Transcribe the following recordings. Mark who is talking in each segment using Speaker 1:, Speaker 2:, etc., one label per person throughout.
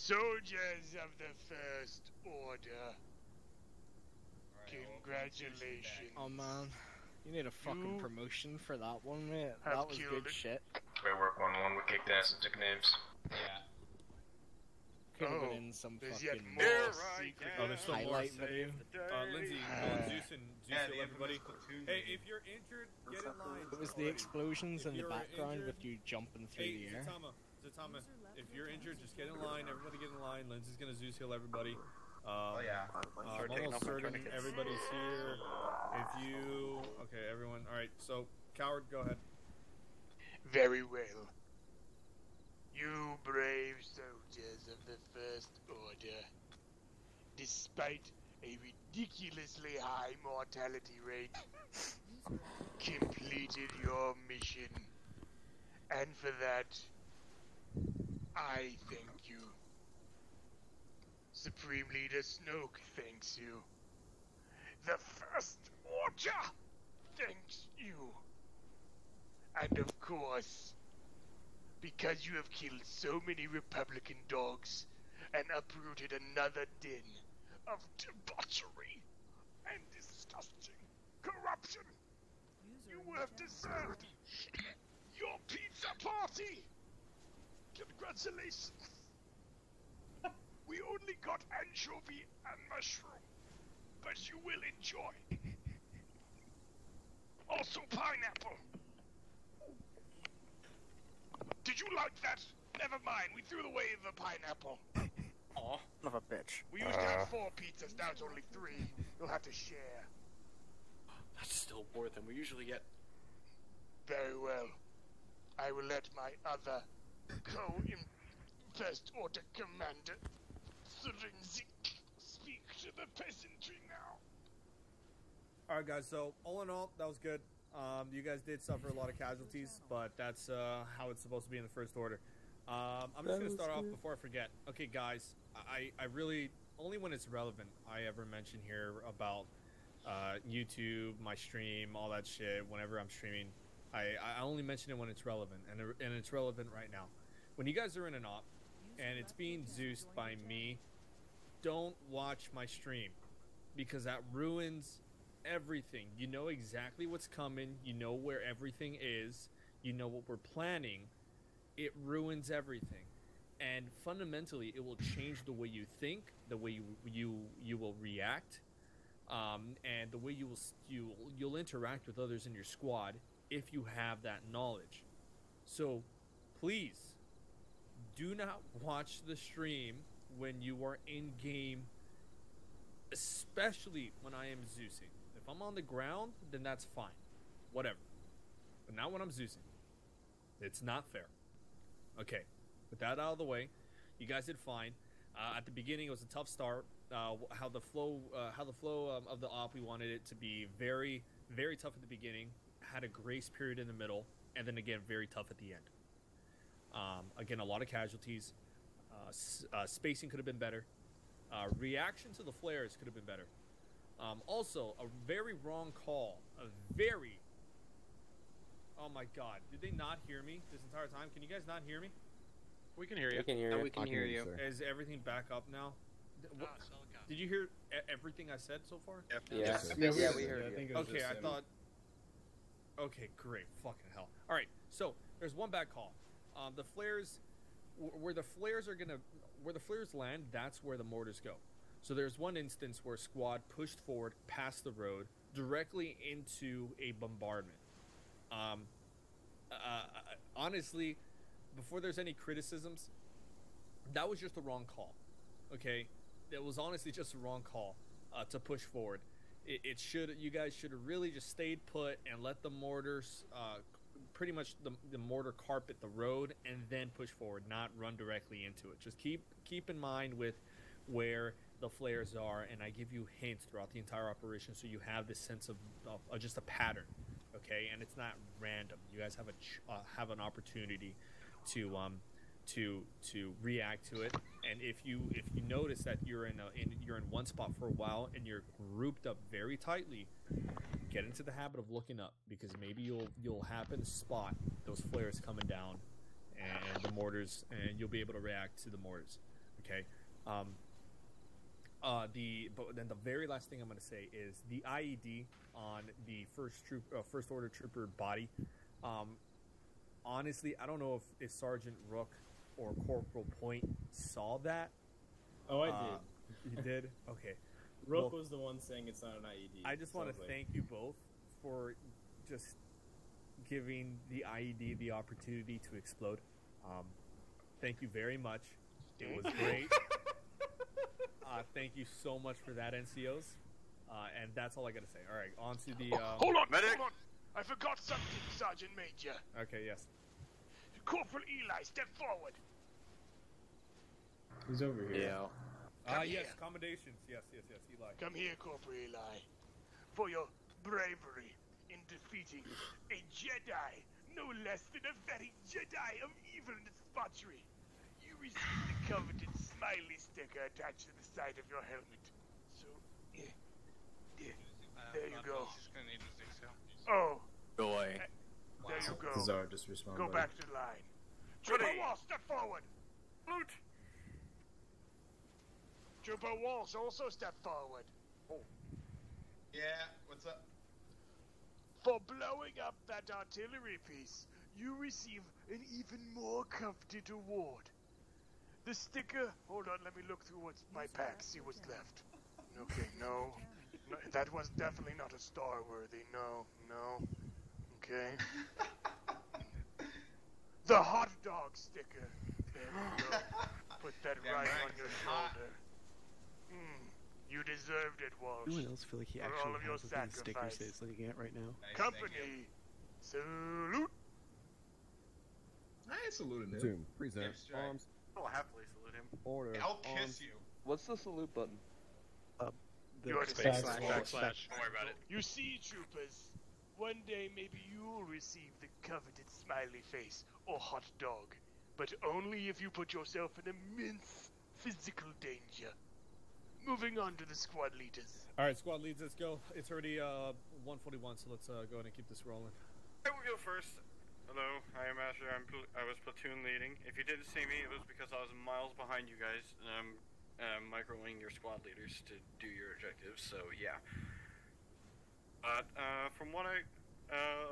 Speaker 1: Soldiers of the First Order, congratulations.
Speaker 2: Oh man, you need a fucking promotion for that one, mate.
Speaker 1: have
Speaker 2: That was
Speaker 1: killed
Speaker 2: good
Speaker 1: it.
Speaker 2: shit.
Speaker 3: Great work, 1-1. We kicked ass and took names.
Speaker 4: Yeah.
Speaker 2: Could have
Speaker 1: Oh,
Speaker 2: been in some
Speaker 1: there's
Speaker 2: fucking
Speaker 1: yet more secret.
Speaker 5: Oh, there's still more.
Speaker 2: highlight video.
Speaker 5: Lindsay, Zeus and Zeus, everybody. Hey, if you're injured, get in line.
Speaker 2: It was the explosions in the
Speaker 5: you're
Speaker 2: background
Speaker 5: injured-
Speaker 2: with you jumping through
Speaker 5: Hey,
Speaker 2: the air.
Speaker 5: Zatama, if you're injured, just get in line. Everybody get in line. Lindsay's gonna Zeus heal everybody.
Speaker 3: Oh, yeah.
Speaker 5: I'm almost certain everybody's here. If you... Okay, everyone. Alright, so, Coward, go ahead.
Speaker 1: Very well. You brave soldiers of the First Order, despite a ridiculously high mortality rate, completed your mission. And for that, I thank you. Supreme Leader Snoke thanks you. The First Order thanks you. And of course, because you have killed so many Republican dogs and uprooted another den of debauchery and disgusting corruption, you have deserved your pizza party! Congratulations! We only got anchovy and mushroom, but you will enjoy. Also pineapple. Did you like that? Never mind, we threw away the pineapple.
Speaker 4: Aw.
Speaker 2: Son of a bitch.
Speaker 1: We used to have 4 pizzas, now it's only 3. You'll have to share.
Speaker 4: That's still more than we usually get.
Speaker 1: Very well. I will let my other First Order Commander, Syrinzik, speak to the peasantry now.
Speaker 5: Alright, guys, so, all in all, that was good. You guys did suffer a lot of casualties, but that's how it's supposed to be in the First Order. I'm just going to start off before I forget. Okay, guys, I really, only when it's relevant, I ever mention here about YouTube, my stream, all that shit, whenever I'm streaming. I only mention it when it's relevant, and it's relevant right now. When you guys are in an op, and it's being Zeused by me, don't watch my stream, because that ruins everything. You know exactly what's coming, you know where everything is, you know what we're planning. It ruins everything, and fundamentally it will change the way you think, the way you will react, and the way you'll interact with others in your squad if you have that knowledge. So please do not watch the stream when you are in game, especially when I am Zeusing. If I'm on the ground, then that's fine, whatever, but not when I'm Zeusing. It's not fair. Okay, with that out of the way, you guys did fine. At the beginning, it was a tough start. How the flow of the op, we wanted it to be very, very tough at the beginning. Had a grace period in the middle, and then again very tough at the end. Again, a lot of casualties. Spacing could have been better. Reaction to the flares could have been better. Also, a very wrong call. Oh my god, did they not hear me this entire time? Can you guys not hear me?
Speaker 4: We can hear you.
Speaker 6: We can hear you.
Speaker 4: We can hear you.
Speaker 5: Is everything back up now? Did you hear everything I said so far?
Speaker 6: Yeah, we heard you.
Speaker 5: Okay, I thought... Okay, great. Fucking hell. Alright, so, there's one bad call. The flares... Where the flares land, that's where the mortars go. So there's one instance where a squad pushed forward past the road, directly into a bombardment. Honestly, before there's any criticisms, that was just the wrong call. Okay? It was honestly just a wrong call to push forward. You guys should have really just stayed put and let the mortars, pretty much the mortar carpet the road and then push forward, not run directly into it. Just keep in mind with where the flares are, and I give you hints throughout the entire operation so you have this sense of just a pattern, okay? And it's not random. You guys have an opportunity to react to it, and if you notice that you're in one spot for a while and you're grouped up very tightly, get into the habit of looking up, because maybe you'll happen to spot those flares coming down and the mortars, and you'll be able to react to the mortars. Okay. But then the very last thing I'm going to say is the IED on the first order trooper body. Honestly, I don't know if Sergeant Rook or Corporal Point saw that.
Speaker 6: Oh, I did.
Speaker 5: You did? Okay.
Speaker 6: Rook was the one saying it's not an IED.
Speaker 5: I just want to thank you both for just giving the IED the opportunity to explode. Thank you very much. It was great. Thank you so much for that, NCOs. And that's all I gotta say. All right, on to the.
Speaker 1: Hold on,
Speaker 4: medic.
Speaker 1: hold on. I forgot something, Sergeant Major.
Speaker 5: Okay, yes.
Speaker 1: Corporal Eli, step forward.
Speaker 6: He's over here.
Speaker 1: Come
Speaker 5: Yes,
Speaker 1: here.
Speaker 5: commendations. Yes, Eli.
Speaker 1: Come here, Corporal Eli, for your bravery in defeating a Jedi, no less than a very Jedi of evil and debauchery. You received the coveted smiley sticker attached to the side of your helmet. So, there you go. Oh,
Speaker 4: Go away.
Speaker 1: there you go.
Speaker 6: Czar, just respond.
Speaker 1: Go
Speaker 6: buddy.
Speaker 1: back to line. Trooper Wall, step forward.
Speaker 4: Loot.
Speaker 1: Trooper Walsh, also step forward.
Speaker 3: Yeah, what's up?
Speaker 1: For blowing up that artillery piece, you receive an even more coveted award. The sticker... Hold on, let me look through what's my pack, see what's left. Okay, no, that was definitely not a star-worthy. No. Okay. The hot dog sticker. There you go. Put that
Speaker 3: Damn
Speaker 1: right
Speaker 3: right,
Speaker 1: on your
Speaker 3: it's hot.
Speaker 1: shoulder. You deserved it, Walsh.
Speaker 7: Anyone else feel like he
Speaker 1: For
Speaker 7: actually
Speaker 1: all of your
Speaker 7: has what these stickers
Speaker 1: sacrifice.
Speaker 7: say it's looking at right now?
Speaker 3: Nice,
Speaker 1: Company, salute.
Speaker 8: I ain't saluting him.
Speaker 9: Zoom, present,
Speaker 3: Yes, right.
Speaker 9: arms,
Speaker 4: I'll happily salute him.
Speaker 9: order,
Speaker 3: I'll
Speaker 9: arms.
Speaker 3: kiss you.
Speaker 9: What's the salute button?
Speaker 1: You're the
Speaker 6: Backslash.
Speaker 1: backslash.
Speaker 4: Don't worry about it.
Speaker 1: You see, troopers, one day maybe you'll receive the coveted smiley face or hot dog, but only if you put yourself in immense physical danger. Moving on to the squad leaders.
Speaker 5: All right, squad leads, let's go. It's already 1:41, so let's go ahead and keep this rolling.
Speaker 4: I will go first. Hello, I am Asher. I was platoon leading. If you didn't see me, it was because I was miles behind you guys, and I'm microing your squad leaders to do your objectives. So yeah. But from what I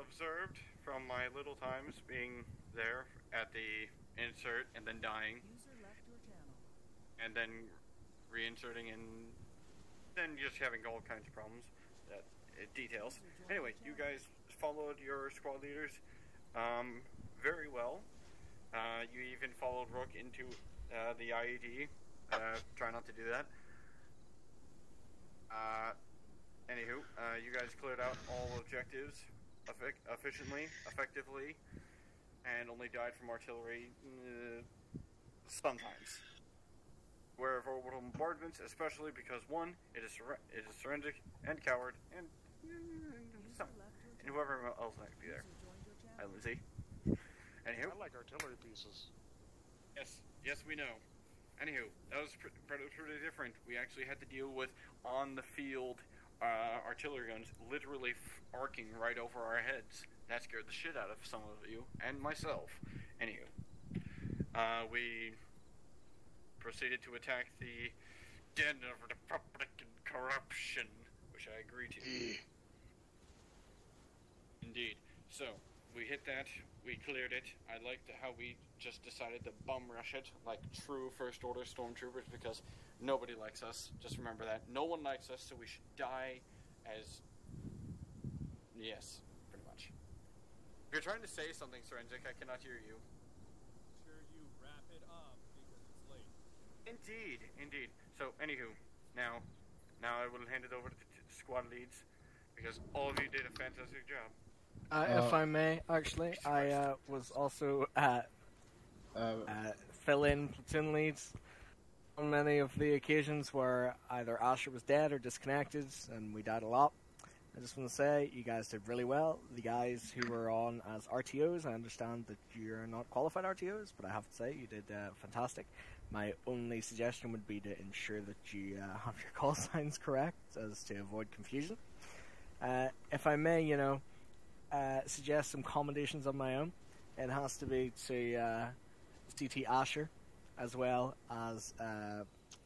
Speaker 4: observed from my little times being there at the insert and then dying, and then reinserting and then just having all kinds of problems, that details. Anyway, you guys followed your squad leaders very well. You even followed Rook into the IED. Try not to do that. Anywho, you guys cleared out all objectives efficiently, effectively, and only died from artillery sometimes. Where of orbital bombardments, especially because one, it is forensic and coward, and whoever else might be there. Hi, Lindsay. Anywho.
Speaker 1: I like artillery pieces.
Speaker 4: Yes, we know. Anywho, that was pretty different. We actually had to deal with on-the-field artillery guns literally arcing right over our heads. That scared the shit out of some of you, and myself. Anywho. We proceeded to attack the den of Republican corruption, which I agree to. Indeed. So, we hit that, we cleared it. I liked how we just decided to bum rush it like true First Order stormtroopers, because nobody likes us. Just remember that. No one likes us, so we should die as... Yes, pretty much. If you're trying to say something, Forensic, I cannot hear you.
Speaker 5: Sure, you wrap it up because it's late.
Speaker 4: Indeed. So, anywho, now I will hand it over to the squad leads, because all of you did a fantastic job.
Speaker 2: If I may, actually, I was also fill-in platoon leads on many of the occasions where either Asher was dead or disconnected, and we died a lot. I just want to say, you guys did really well. The guys who were on as RTOs, I understand that you're not qualified RTOs, but I have to say, you did fantastic. My only suggestion would be to ensure that you have your call signs correct, as to avoid confusion. If I may, suggest some commendations of my own, it has to be to CT Asher. as well as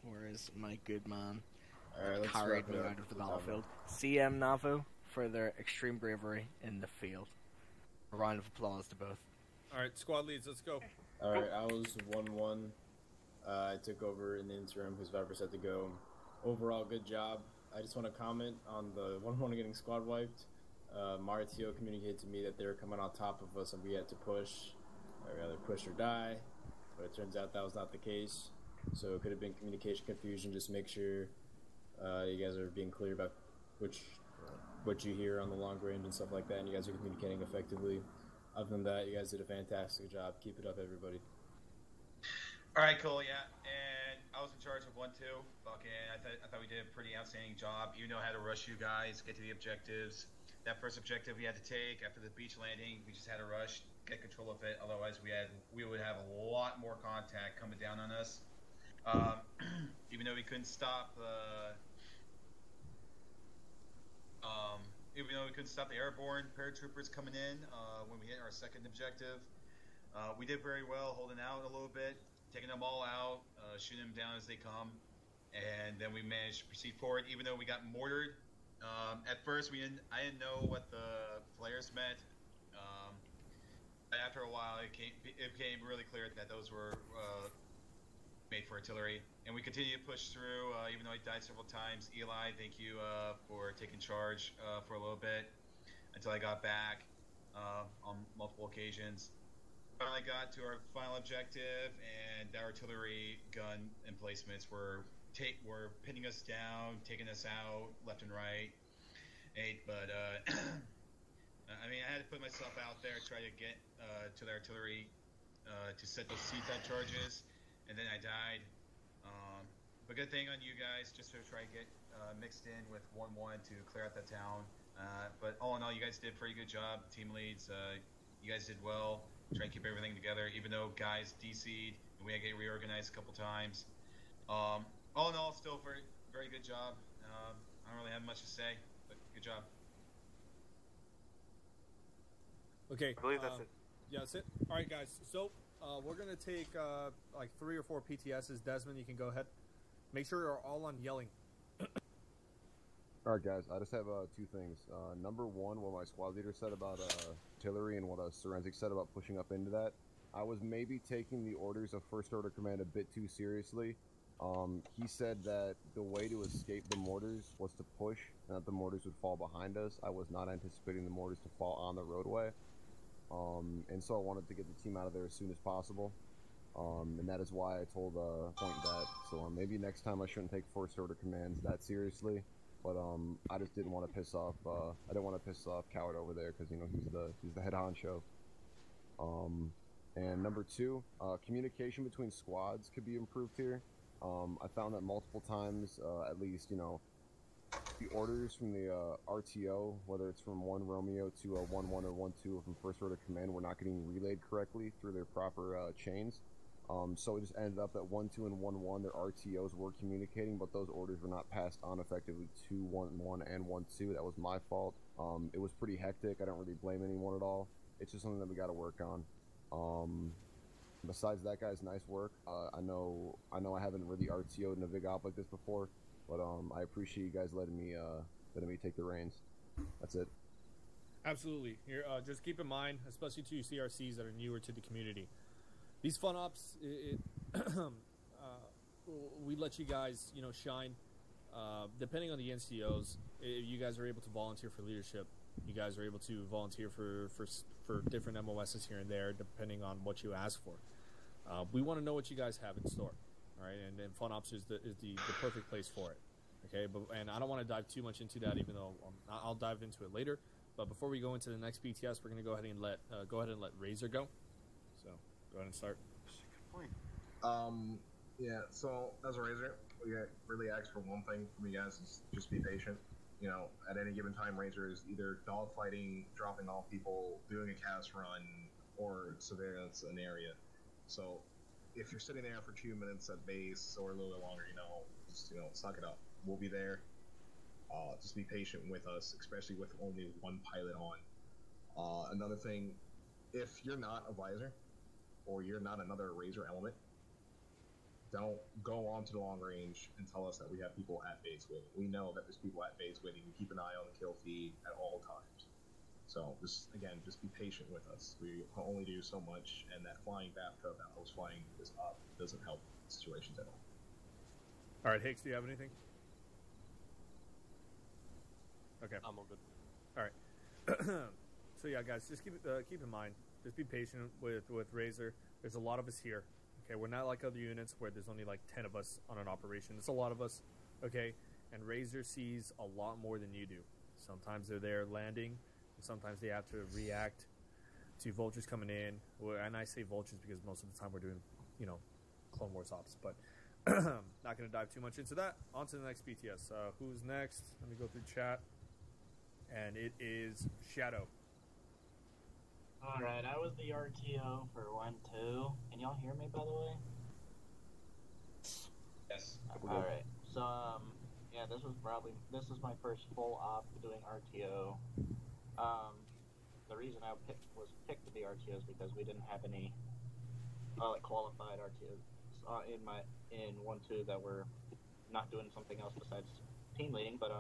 Speaker 2: where is my good man?
Speaker 7: Alright, let's
Speaker 2: Carried
Speaker 7: wrap
Speaker 2: me
Speaker 7: it up.
Speaker 2: out of the battlefield. CM Navo for their extreme bravery in the field. A round of applause to both.
Speaker 5: All right, squad leads, let's go.
Speaker 7: Alright, I was 1-1. I took over in the interim because Vipers had to go. Overall, good job. I just want to comment on the 1-1 getting squad wiped. Maritio communicated to me that they were coming on top of us and we had to push, or rather push or die. But it turns out that was not the case. So it could have been communication confusion. Just make sure you guys are being clear about what you hear on the long range and stuff like that, and you guys are communicating effectively. Other than that, you guys did a fantastic job. Keep it up, everybody.
Speaker 3: All right, cool, yeah. And I was in charge of 1-2. Fucking, I thought we did a pretty outstanding job. You know how to rush you guys, get to the objectives. That first objective we had to take after the beach landing, we just had to rush, get control of it. Otherwise, we would have a lot more contact coming down on us. Even though we couldn't stop the airborne paratroopers coming in when we hit our second objective. We did very well holding out a little bit, taking them all out, shooting them down as they come, and then we managed to proceed forward. Even though we got mortared, at first I didn't know what the flares meant. After a while, it became really clear that those were made for artillery, and we continued to push through. Even though I died several times, Eli, thank you for taking charge for a little bit until I got back on multiple occasions. Finally got to our final objective, and the artillery gun emplacements were pinning us down, taking us out left and right. But I mean, I had to put myself out there, try to get to the artillery to set those CTAC charges, and then I died. But good thing on you guys, just to try to get mixed in with 1-1 to clear out that town. But all in all, you guys did a pretty good job. Team leads, you guys did well. Try and keep everything together, even though guys DC'd and we had to get reorganized a couple times. All in all, still very, very good job. I don't really have much to say, but good job.
Speaker 5: Okay.
Speaker 4: I believe that's it.
Speaker 5: Yeah, that's it. All right, guys. So we're gonna take like 3 or 4 PTSs. Desmond, you can go ahead. Make sure you're all on yelling.
Speaker 8: All right, guys. I just have 2 things. Number one, what my squad leader said about artillery and what Sorensic said about pushing up into that. I was maybe taking the orders of First Order Command a bit too seriously. He said that the way to escape the mortars was to push, and that the mortars would fall behind us. I was not anticipating the mortars to fall on the roadway. And so I wanted to get the team out of there as soon as possible. And that is why I told Point that. So maybe next time I shouldn't take First Order commands that seriously. But I just didn't want to piss off. I didn't want to piss off Coward over there because he's the head honcho. And number 2, communication between squads could be improved here. I found that multiple times, at least the orders from the RTO, whether it's from 1 Romeo to 1-1 or 1-2 from First Order Command, were not getting relayed correctly through their proper chains. So it just ended up that 1-2 and 1-1, their RTOs were communicating, but those orders were not passed on effectively to 1-1 and 1-2. That was my fault. It was pretty hectic. I don't really blame anyone at all. It's just something that we got to work on. Besides that, guys, nice work. I know I haven't really RTO'd in a big op like this before, but I appreciate you guys letting me take the reins. That's it.
Speaker 5: Absolutely. Here, just keep in mind, especially to you CRCs that are newer to the community, these fun ops, we let you guys, shine. Depending on the NCOs, if you guys are able to volunteer for leadership, you guys are able to volunteer for different MOSs here and there, depending on what you ask for. We want to know what you guys have in store, all right? And Fun Ops is the perfect place for it, okay? And I don't want to dive too much into that, even though I'll dive into it later. But before we go into the next BTS, we're going to go ahead and let Razor go. So go ahead and start.
Speaker 4: Good point.
Speaker 9: Yeah. So as a Razor, we really ask for one thing from you guys: is just be patient. At any given time, Razor is either dogfighting, dropping off people, doing a cast run, or surveillance an area. So if you're sitting there for 2 minutes at base or a little bit longer, just suck it up. We'll be there. Just be patient with us, especially with only one pilot on. Another thing, if you're not a visor or you're not another Razor element, don't go on to the long range and tell us that we have people at base waiting. We know that there's people at base waiting. We keep an eye on the kill feed at all times. So just be patient with us. We only do so much, and that flying bathtub that I was flying this up doesn't help situations at all.
Speaker 5: All right, Hicks, do you have anything? Okay.
Speaker 10: I'm all good.
Speaker 5: All right. So yeah, guys, just keep in mind, just be patient with Razor. There's a lot of us here. Okay, we're not like other units where there's only like 10 of us on an operation. It's a lot of us. Okay, and Razor sees a lot more than you do. Sometimes they're there landing, and sometimes they have to react to vultures coming in. And I say vultures because most of the time we're doing, Clone Wars ops. But not going to dive too much into that. On to the next BTS. Who's next? Let me go through chat. And it is Shadow.
Speaker 11: Alright, I was the RTO for 1-2. Can y'all hear me, by the way?
Speaker 3: Yes.
Speaker 11: Alright, so, yeah, this is my first full op doing RTO. The reason I was picked to be RTO is because we didn't have any, qualified RTOs in 1-2 that were not doing something else besides team leading, but,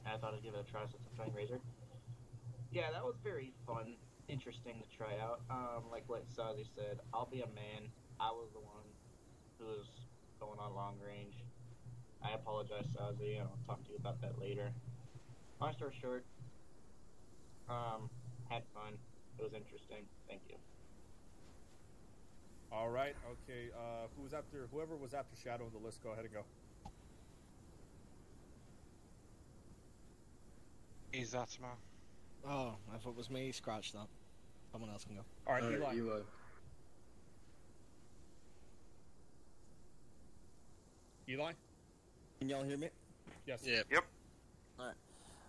Speaker 11: I thought I'd give it a try since I'm trying Razor. Yeah, that was very fun, interesting to try out. Like what Sazi said, I'll be a man. I was the one who was going on long range. I apologize, Sazi, and I'll talk to you about that later. Long story short, had fun. It was interesting. Thank you.
Speaker 5: All right, okay. Whoever was after Shadow on the list, go ahead and go.
Speaker 10: Izatma.
Speaker 2: Oh, if it was me, scratch that. Someone else can go.
Speaker 5: All right, Eli. Eli?
Speaker 12: Can y'all hear me?
Speaker 5: Yes.
Speaker 10: Yep.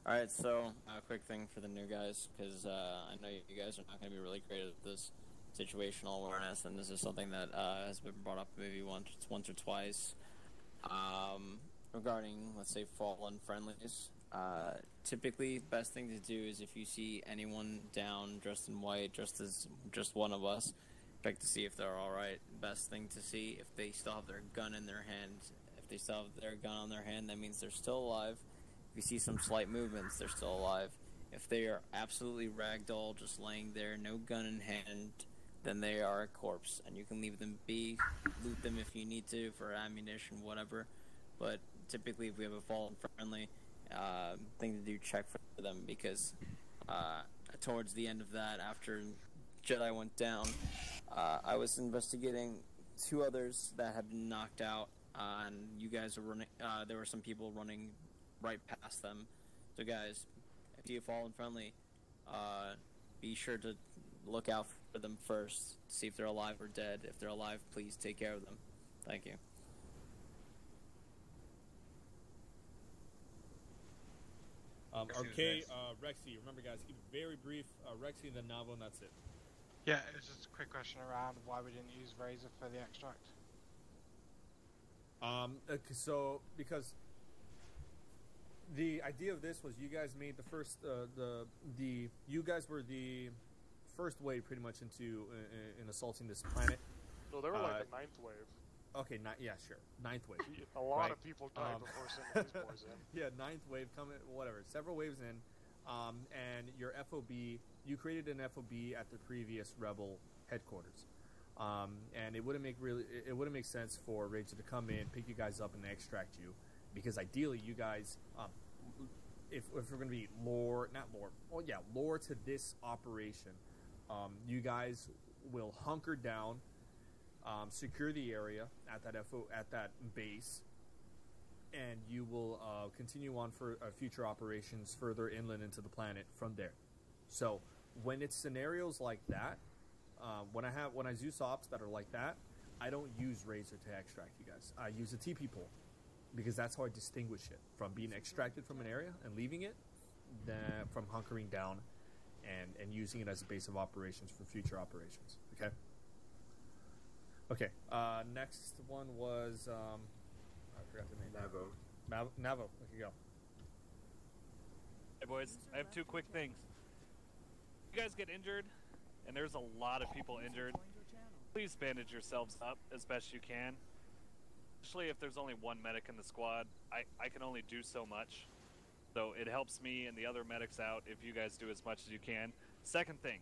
Speaker 12: Alright, so a quick thing for the new guys, because I know you guys are not going to be really great at this situational awareness, and this is something that has been brought up maybe once or twice regarding, let's say, fallen friendlies. Typically, best thing to do is if you see anyone down dressed in white, dressed as just one of us, check to see if they're alright. Best thing to see if they still have their gun in their hand. If they still have their gun on their hand, that means they're still alive. If you see some slight movements, they're still alive. If they are absolutely ragdoll, just laying there, no gun in hand, then they are a corpse, and you can leave them be, loot them if you need to for ammunition, whatever. But typically, if we have a fallen friendly, thing to do, check for them, because towards the end of that, after Jedi went down, I was investigating two others that had been knocked out, and you guys were running. There were some people running right past them. So, guys, if you fall in friendly, be sure to look out for them first, see if they're alive or dead. If they're alive, please take care of them. Thank you.
Speaker 5: Okay, Rexy, remember guys, keep it very brief. Rexy and then Navo, and that's it.
Speaker 10: Yeah, it's just a quick question around why we didn't use Razor for the extract.
Speaker 5: So, because the idea of this was you guys made the first, you guys were the first wave pretty much into in assaulting this planet.
Speaker 13: No, they were like the ninth wave.
Speaker 5: Okay, yeah, sure. Ninth wave.
Speaker 13: A lot of people died before sending these boys in.
Speaker 5: Yeah, ninth wave coming, whatever. Several waves in, and your FOB, you created an FOB at the previous Rebel headquarters, and it wouldn't make sense for Razor to come in, pick you guys up, and extract you, because ideally you guys, if we're going to be lore to this operation, you guys will hunker down. Secure the area at that base, and you will continue on for future operations further inland into the planet from there. So when it's scenarios like that, when I Zeus ops that are like that, I don't use Razor to extract you guys. I use a TP pool, because that's how I distinguish it from being extracted from an area and leaving it, from hunkering down and using it as a base of operations for future operations. Okay. Okay, next one was, I forgot the name. Navo, there you go.
Speaker 14: Hey boys, I have two quick things. You guys get injured, and there's a lot of people injured, please bandage yourselves up as best you can. especially if there's only one medic in the squad, I can only do so much. So it helps me and the other medics out if you guys do as much as you can. Second thing,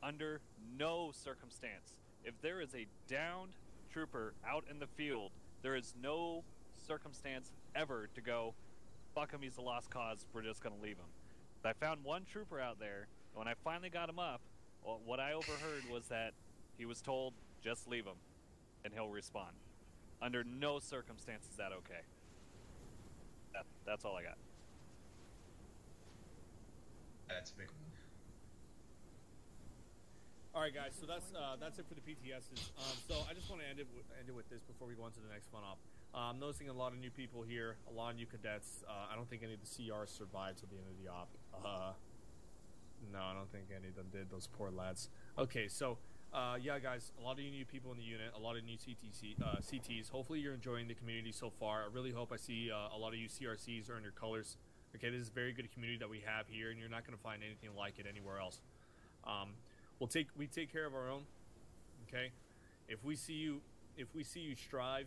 Speaker 14: under no circumstance, if there is a downed trooper out in the field, there is no circumstance ever to go, fuck him, he's a lost cause, we're just going to leave him. I found one trooper out there, and when I finally got him up, well, what I overheard was that he was told, just leave him, and he'll respawn. Under no circumstance is that okay. That's all I got.
Speaker 3: That's a big one.
Speaker 5: All right, guys. So that's it for the PTSs. So I just want to end it with this before we go on to the next fun op. I'm noticing a lot of new people here, a lot of new cadets. I don't think any of the CRs survived to the end of the op. No, I don't think any of them did. Those poor lads. Okay, so yeah, guys, a lot of you new people in the unit, a lot of new CTs. Hopefully, you're enjoying the community so far. I really hope I see a lot of you CRCs earn your colors. Okay, this is a very good community that we have here, and you're not going to find anything like it anywhere else. We take care of our own. Okay, if we see you strive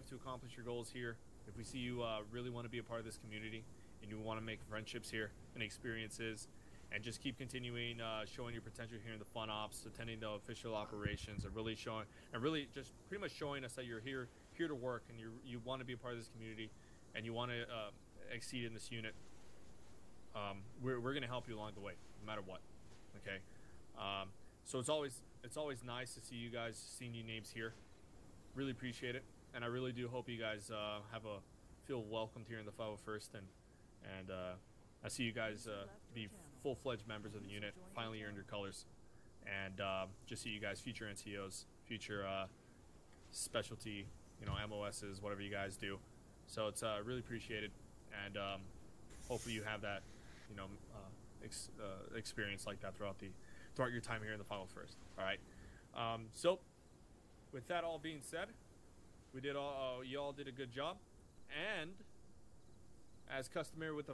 Speaker 5: to accomplish your goals here, if we see you really want to be a part of this community, and you want to make friendships here and experiences, and just keep continuing showing your potential here in the fun ops, attending the official operations, and really just pretty much showing us that you're here to work, and you want to be a part of this community, and you want to exceed in this unit. We're going to help you along the way, no matter what. Okay, so it's always nice to see you guys, see new names here. Really appreciate it, and I really do hope you guys feel welcomed here in the 501st, and I see you guys be full-fledged members of the unit. Finally earned your colors, and just see you guys future NCOs, future specialty, MOSs, whatever you guys do. So it's really appreciated, and hopefully you have that, experience like that throughout your time here in the 501st. All right. So with that all being said, you all did a good job, and as customary with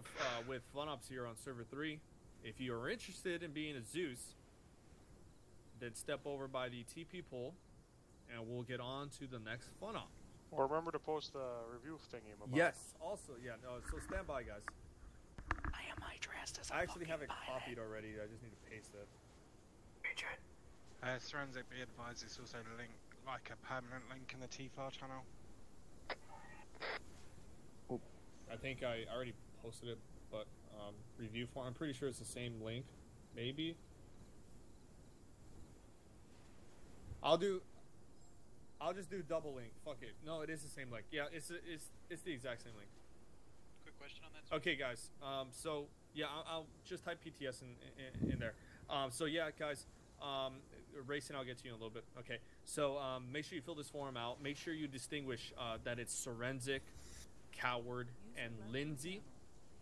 Speaker 5: fun ops here on server 3, if you are interested in being a Zeus, then step over by the TP poll, and we'll get on to the next fun op.
Speaker 13: Well, remember to post the review thingy.
Speaker 5: Yes. Also, yeah. No. So stand by, guys. I actually have it copied already. I just need to paste it.
Speaker 10: Forensic, be advised, it's also link, like a permanent link in the TFAR channel.
Speaker 5: I think I already posted it, but review form. I'm pretty sure it's the same link. Maybe. I'll just do double link. Fuck it. No, it is the same link. Yeah, it's the exact same link.
Speaker 15: Quick question on that.
Speaker 5: Okay, guys. So yeah, I'll just type PTS in there. So yeah, guys. Racing, I'll get to you in a little bit. Okay. So make sure you fill this form out. Make sure you distinguish that it's Forensic, Coward, and Lindsay.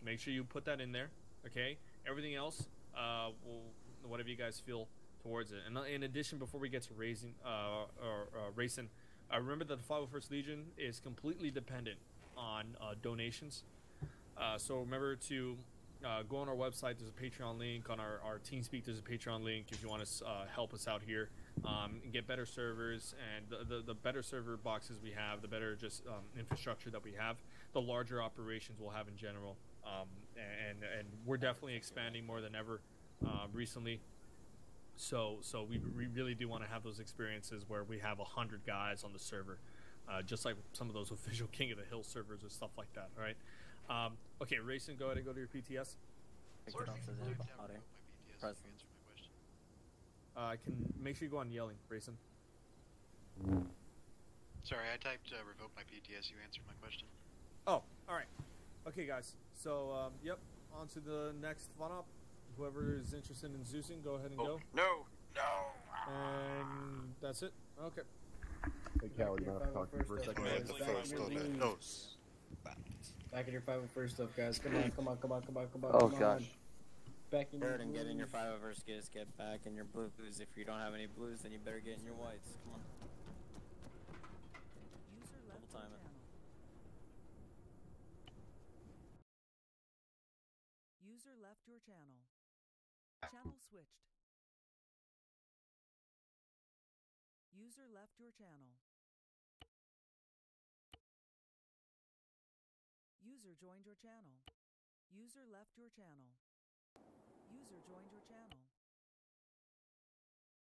Speaker 5: Make sure you put that in there. Okay. Everything else, whatever you guys feel towards it. And in addition, before we get to racing, remember that the 501st Legion is completely dependent on donations. So remember to go on our website. There's a Patreon link. On our TeamSpeak, there's a Patreon link if you want to help us out here and get better servers. And the better server boxes we have, the better just infrastructure that we have, the larger operations we'll have in general. And we're definitely expanding more than ever recently. So we really do want to have those experiences where we have 100 guys on the server, just like some of those official King of the Hill servers or stuff like that. All right. Okay, Racing, go ahead and go to your PTS. Can make sure you go on yelling, Racing.
Speaker 15: Sorry, I typed revoke my PTS. You answered my question.
Speaker 5: Oh, all right. Okay, guys. So, yep, on to the next fun up. Whoever is interested in Zeusing, go ahead and go.
Speaker 15: No.
Speaker 5: And that's it. Okay.
Speaker 8: Hey, Coward, you want to talk to me for a second?
Speaker 7: Back in your 501st up, guys. Come on.
Speaker 12: Oh gosh.
Speaker 7: Back in
Speaker 12: Third and get in your 501st, get back in your blues. If you don't have any blues, then you better get in your whites. Come on. Double time it.
Speaker 16: User left your channel. Channel switched. User left your channel. User joined your channel. User left your channel. User joined your channel.